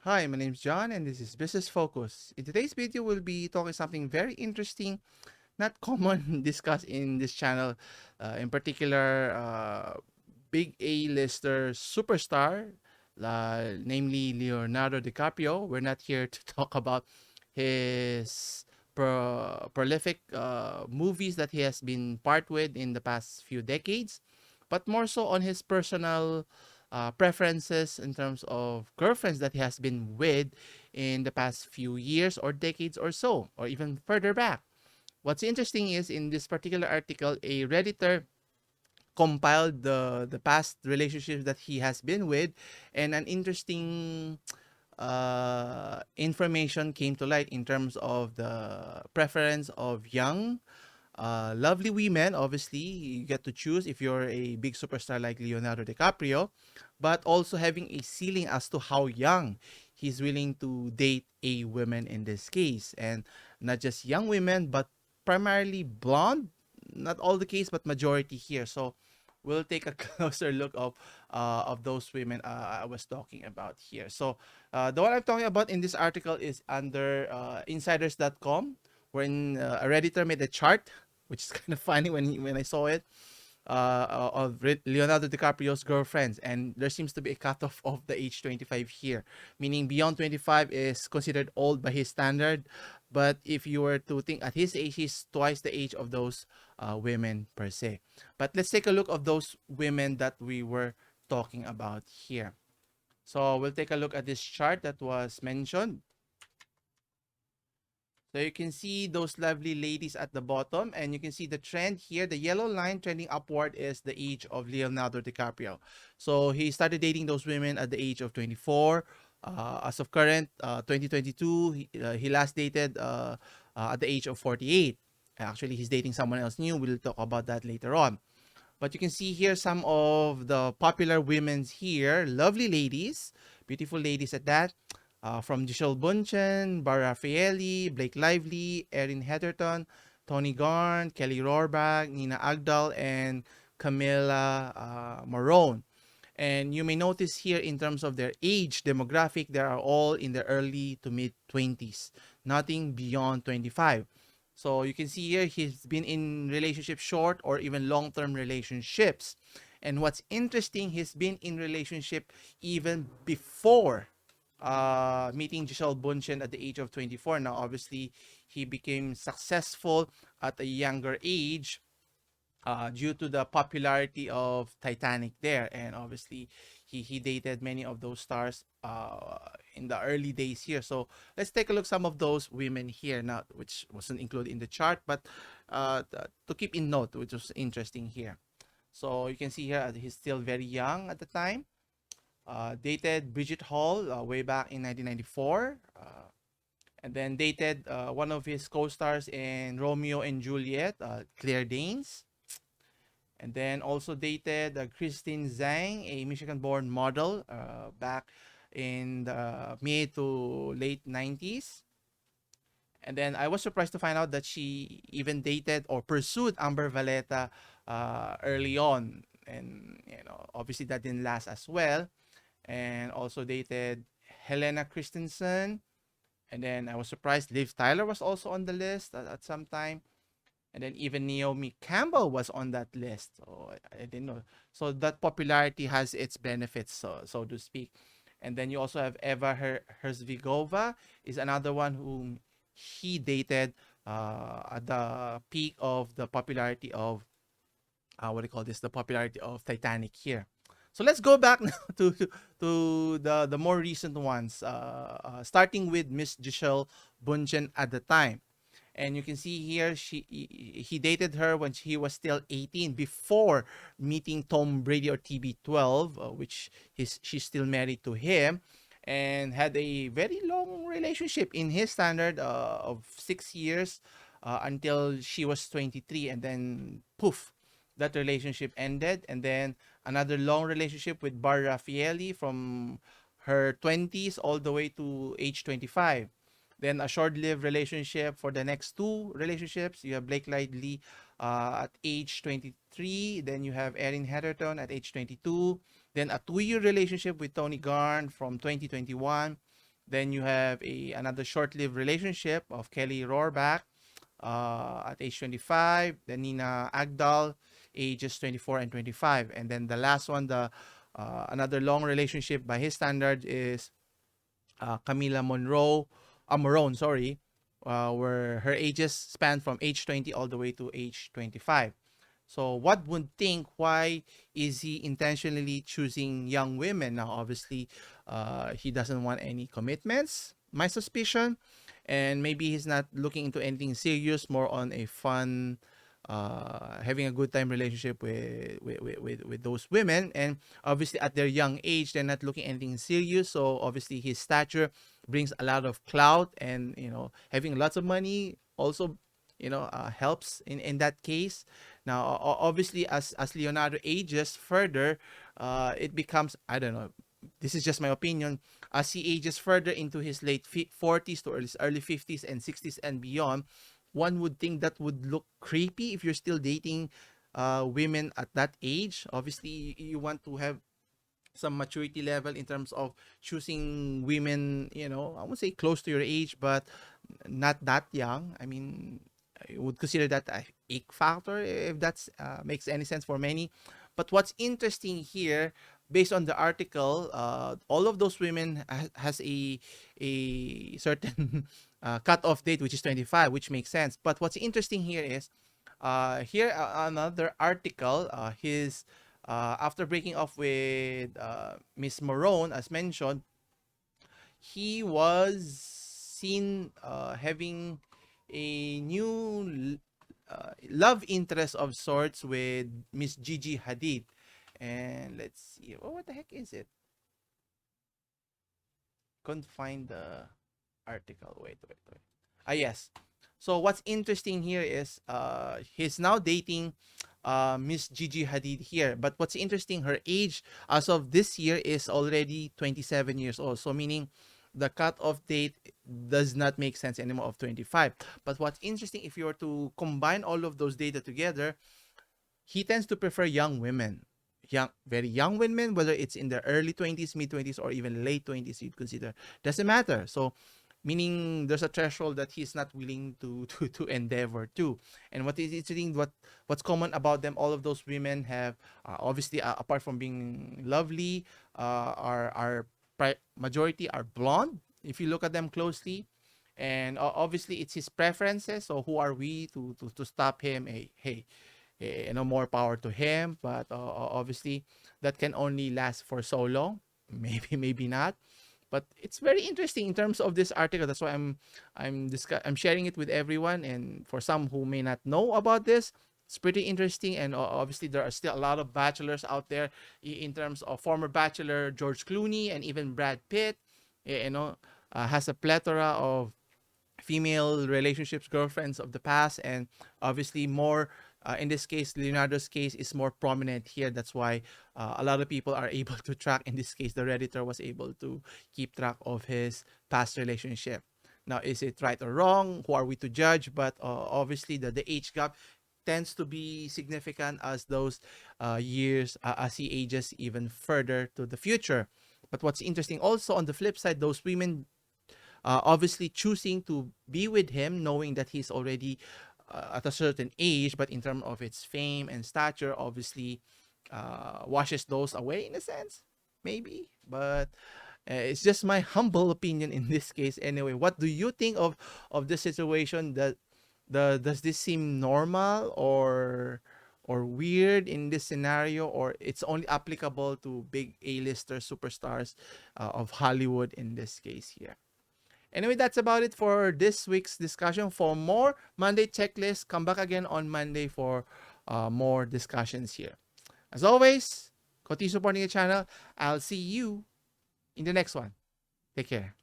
Hi, my name is John and this is Business Focus. In today's video, we'll be talking something very interesting, not common discussed in this channel. In particular, big A-lister superstar, namely Leonardo DiCaprio. We're not here to talk about his prolific movies that he has been part with in the past few decades, but more so on his personal preferences in terms of girlfriends that he has been with in the past few years or decades or so, or even further back. What's interesting is in this particular article, a Redditor compiled the past relationships that he has been with, and an interesting information came to light in terms of the preference of young lovely women. Obviously, you get to choose if you're a big superstar like Leonardo DiCaprio, but also having a ceiling as to how young he's willing to date a woman in this case. And not just young women, but primarily blonde. Not all the case, but majority here. So we'll take a closer look of those women I was talking about here. So the one I'm talking about in this article is under insiders.com, wherein a Redditor made a chart, which is kind of funny when I saw it, of Leonardo DiCaprio's girlfriends, and there seems to be a cutoff of the age 25 here, meaning beyond 25 is considered old by his standard. But if you were to think at his age, he's twice the age of those women per se. But let's take a look of those women that we were talking about here. So we'll take a look at this chart that was mentioned. So you can see those lovely ladies at the bottom, and you can see the trend here. The yellow line trending upward is the age of Leonardo DiCaprio. So he started dating those women at the age of 24. As of current 2022, he last dated at the age of 48. Actually, he's dating someone else new. We'll talk about that later on. But you can see here some of the popular women's here. Lovely ladies, beautiful ladies at that. From Giselle Bundchen, Bara Raffaelli, Blake Lively, Erin Heatherton, Tony Garn, Kelly Rohrbach, Nina Agdal, and Camilla Marone. And you may notice here in terms of their age demographic, they are all in the early to mid 20s, nothing beyond 25. So you can see here he's been in relationships, short or even long-term relationships. And what's interesting, he's been in relationship even before meeting Giselle Bundchen at the age of 24. Now, obviously, he became successful at a younger age due to the popularity of Titanic there. And obviously, he dated many of those stars in the early days here. So let's take a look some of those women here now, which wasn't included in the chart, but to keep in note, which was interesting here. So you can see here he's still very young at the time. Dated Bridget Hall way back in 1994. And then dated one of his co-stars in Romeo and Juliet, Claire Danes. And then also dated Christine Zhang, a Michigan-born model, back in the mid to late 90s. And then I was surprised to find out that she even dated or pursued Amber Valletta early on. And, obviously that didn't last as well. And also dated Helena Christensen. And then I was surprised Liv Tyler was also on the list at some time. And then even Naomi Campbell was on that list. So I didn't know. So that popularity has its benefits, so to speak. And then you also have Eva Herzvigova is another one whom he dated at the peak of the popularity of what do you call this? The popularity of Titanic here. So let's go back now to the more recent ones, starting with Miss Giselle Bundchen at the time. And you can see here he dated her when he was still 18 before meeting Tom Brady or TB12, which she's still married to him, and had a very long relationship in his standard of 6 years until she was 23, and then poof, that relationship ended. And then another long relationship with Bar Raffaelli from her 20s all the way to age 25. Then a short-lived relationship for the next two relationships. You have Blake Lively at age 23. Then you have Erin Heatherton at age 22. Then a 2-year relationship with Tony Garn from 2021. Then you have another short-lived relationship of Kelly Rohrbach at age 25. Then Nina Agdal, ages 24 and 25. And then the last one, the another long relationship by his standard is Camila Morone, sorry, where her ages span from age 20 all the way to age 25. So what would think, why is he intentionally choosing young women? Now, obviously, he doesn't want any commitments, my suspicion. And maybe he's not looking into anything serious, more on a fun, having a good time relationship with those women. And obviously, at their young age, they're not looking anything serious. So obviously, his stature brings a lot of clout, and having lots of money also helps in that case. Now, obviously, as Leonardo ages further, it becomes, I don't know. This is just my opinion. As he ages further into his late 40s to early 50s and 60s and beyond, one would think that would look creepy if you're still dating women at that age. Obviously, you want to have some maturity level in terms of choosing women, I won't say close to your age, but not that young. I mean, I would consider that a ick factor, if that's makes any sense for many. But what's interesting here, based on the article, all of those women has a certain cutoff date, which is 25, which makes sense. But what's interesting here is, here another article, his after breaking off with Miss Morone, as mentioned, he was seen having a new love interest of sorts with Miss Gigi Hadid. And let's see, what the heck is it? Couldn't find the article. Wait. Ah, yes. So what's interesting here is he's now dating Miss Gigi Hadid here. But what's interesting, her age as of this year is already 27 years old. So meaning the cutoff date does not make sense anymore of 25. But what's interesting, if you were to combine all of those data together, he tends to prefer young women. Very young women, whether it's in the early 20s, mid 20s, or even late 20s, you'd consider. Doesn't matter. So meaning there's a threshold that he's not willing to endeavor to. And what is interesting, what's common about them, all of those women have obviously, apart from being lovely, are majority are blonde if you look at them closely. And obviously it's his preferences, so who are we to stop him? Hey, more power to him. But obviously that can only last for so long. Maybe not. But it's very interesting in terms of this article. That's why I'm sharing it with everyone. And for some who may not know about this, it's pretty interesting. And obviously there are still a lot of bachelors out there, in terms of former bachelor George Clooney and even Brad Pitt. Has a plethora of female relationships, girlfriends of the past. And obviously more, in this case, Leonardo's case is more prominent here. That's why a lot of people are able to track. In this case, the Redditor was able to keep track of his past relationship. Now, is it right or wrong? Who are we to judge? But obviously, the age gap tends to be significant as those years, as he ages even further to the future. But what's interesting also, on the flip side, those women obviously choosing to be with him, knowing that he's already at a certain age, but in terms of its fame and stature, obviously washes those away in a sense, maybe. But it's just my humble opinion in this case. Anyway, what do you think of this situation? Does this seem normal or weird in this scenario, or it's only applicable to big A-lister superstars of Hollywood in this case here? Anyway, that's about it for this week's discussion. For more Monday checklist, come back again on Monday for more discussions here. As always, continue supporting the channel. I'll see you in the next one. Take care.